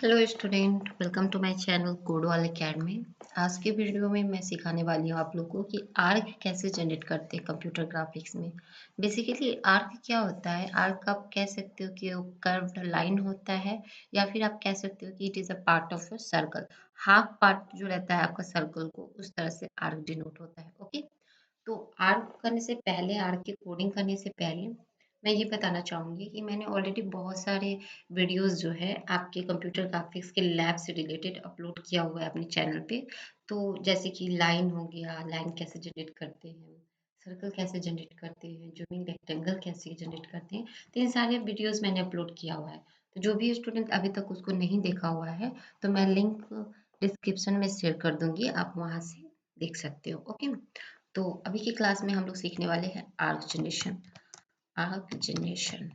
Hello student, welcome to my channel Codewal Academy. आज की video में मैं सिखाने वाली हूँ आप लोगों को कि आर्क कैसे जनरेट करते हैं कंप्यूटर ग्राफिक्स में। बेसिकली आर्क क्या होता है? आर्क आप कह सकते हो कि वो कर्व्ड लाइन होता है, या फिर आप कह सकते हो कि it is a part of a circle. Half part जो रहता है आपका सर्कल को, उस तरह से आर्क डिनोट होता है। ओके, तो आर्क करने से पहले, आर्क की कोडिंग करने से पहले मैं ये बताना चाहूँगी कि मैंने ऑलरेडी बहुत सारे वीडियोस जो है आपके कंप्यूटर ग्राफिक्स के लैब से रिलेटेड अपलोड किया हुआ है अपने चैनल पे। तो जैसे कि लाइन हो गया, लाइन कैसे जनरेट करते हैं, सर्कल कैसे जनरेट करते हैं, जूमिंग रेक्टेंगल कैसे जनरेट करते हैं, तो इन सारे वीडियोस मैंने अपलोड किया हुआ है। तो जो भी स्टूडेंट अभी तक उसको नहीं देखा हुआ है, तो मैं लिंक डिस्क्रिप्शन में शेयर कर दूंगी, आप वहाँ से देख सकते हो। ओके, तो अभी की क्लास में हम लोग सीखने वाले हैं arc generation. Arc generation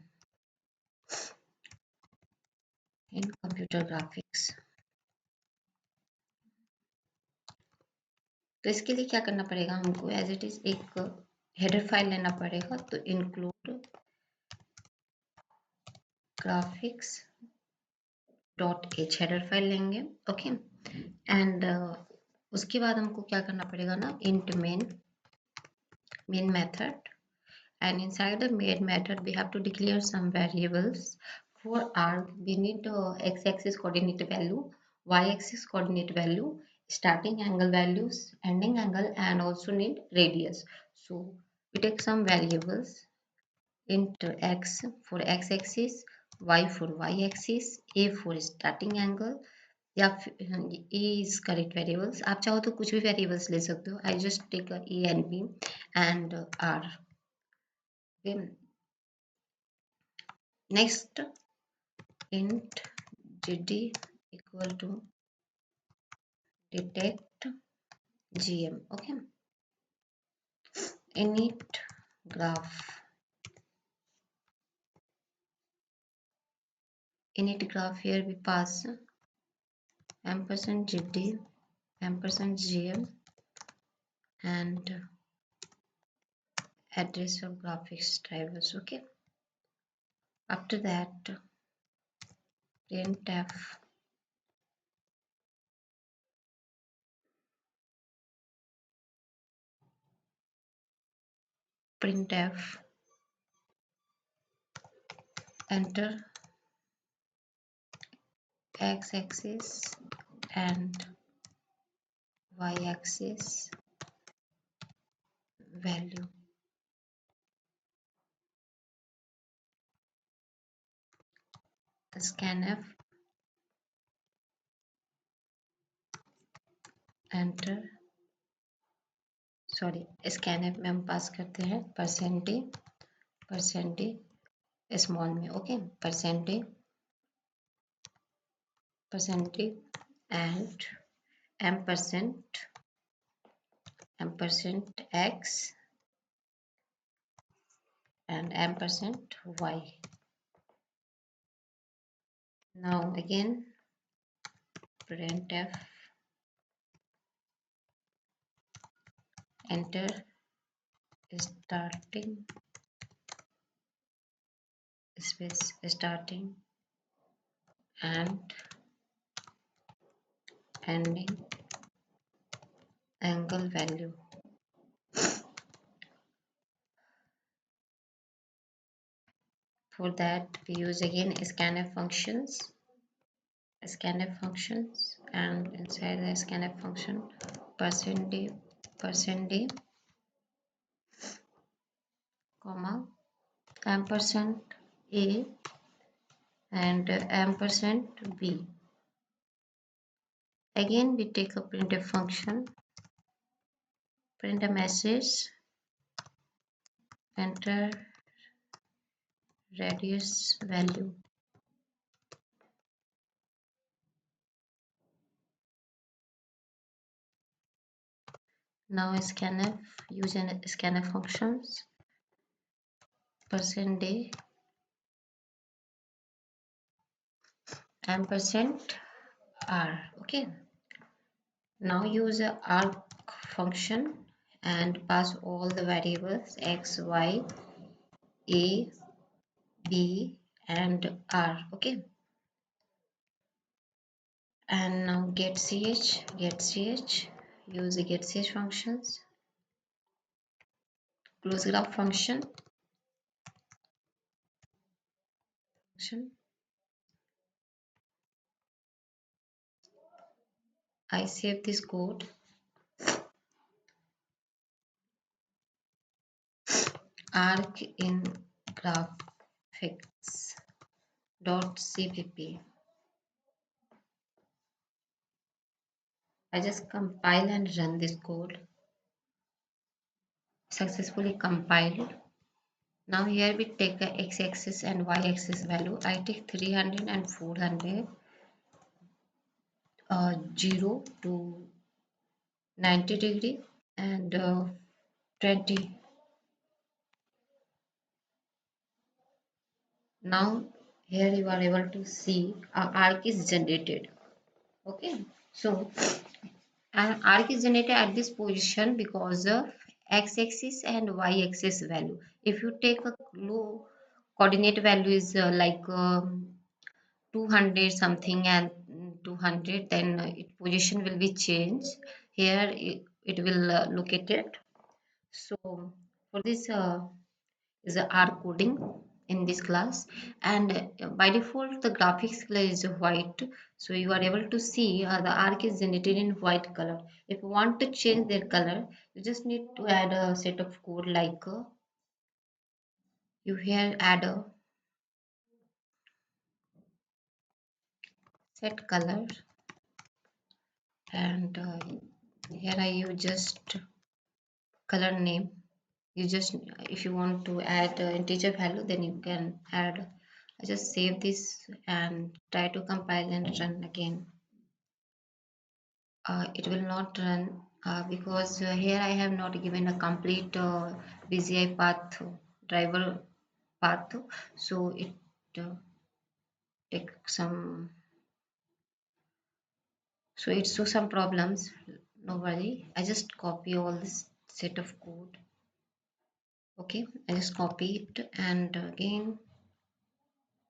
in computer graphics. तो इसके लिए क्या करना पड़ेगा हमको? एज इट इज एक हेडर फाइल लेना पड़ेगा। तो include graphics dot H header file लेंगे। ओके, एंड उसके बाद हमको क्या करना पड़ेगा ना, int main method, and inside the main method we have to declare some variables. For arc we need x-axis coordinate value, y-axis coordinate value, starting angle values, ending angle, and also need radius. So we take some variables: int x for x-axis, y for y-axis, a for starting angle, या ए is correct variables. आप चाहो तो कुछ भी variables ले सकते हो। I just take A and B and R. Next, int gd equal to detect gm. Okay, init graph, here we pass ampersand gd ampersand gm and address of graphics drivers. Okay, after that printf printf enter x-axis and y-axis value. Scanf enter, sorry, scanner में हम pass करते हैं percentage small में। Okay, percentage and ampersand x and ampersand y. Now again printf enter starting space starting and ending angle value. For that we use again scanf functions, and inside the scanf function percent d comma ampersand a and ampersand b. Again we take a printf function, print a message, enter radius value. Now scanf, use an scanf functions, percent a ampersand r. Okay, now use a arc function and pass all the variables x, y, a, b and r. Okay, And now get ch, use the get ch functions, close graph function. I save this code, arc in graphics dot cpp. I just compile and run this code. Successfully compiled. Now here we take the x-axis and y-axis value. I take 300 and 400, 0 to 90 degree, and 20. Now here you are able to see a arc is generated. Okay, so an arc is generated at this position because of x-axis and y-axis value. If you take a low coordinate value is like 200 something and 200, then its position will be changed. Here it will located. So for this is a R coding in this class, and by default the graphics color is white, so you are able to see the arc is generated in white color. If you want to change their color, you just need to add a set of code like you here add a set color, and here I use just color name. You just, if you want to add integer value, then you can add. I just save this and try to compile and run again. It will not run because here I have not given a complete BZI path, driver path, so it uh, take some, so it shows some problems. No worry, I just copy all this set of code. Okay, I just copy it and again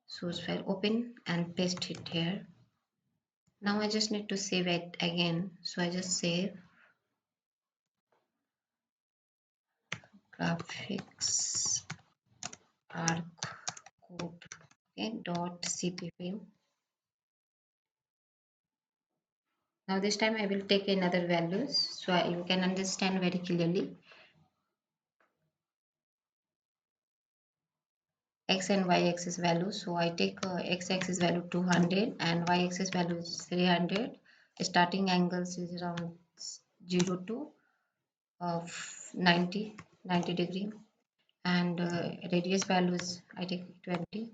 source file open and paste it here. Now I just need to save it again, so I just save graphics arc code, okay, dot cpp. Now this time I will take another values so you can understand very clearly. X and y axis values, so I take x axis value 200 and y axis value is 300. Starting angles is around 0 to of 90 degree, and radius values I take 20.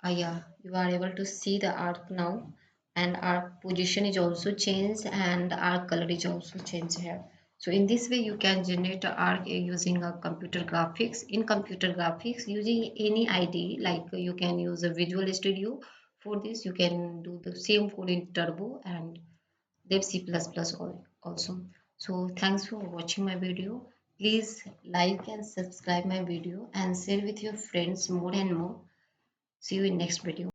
Yeah, you are able to see the arc now, and arc position is also changed and arc color is also changed here. So in this way you can generate a arc using a computer graphics. In computer graphics, using any IDE, like you can use a Visual Studio. For this you can do the same code in Turbo and Dev C++ also. So thanks for watching my video. Please like and subscribe my video and share with your friends more and more. See you in next video.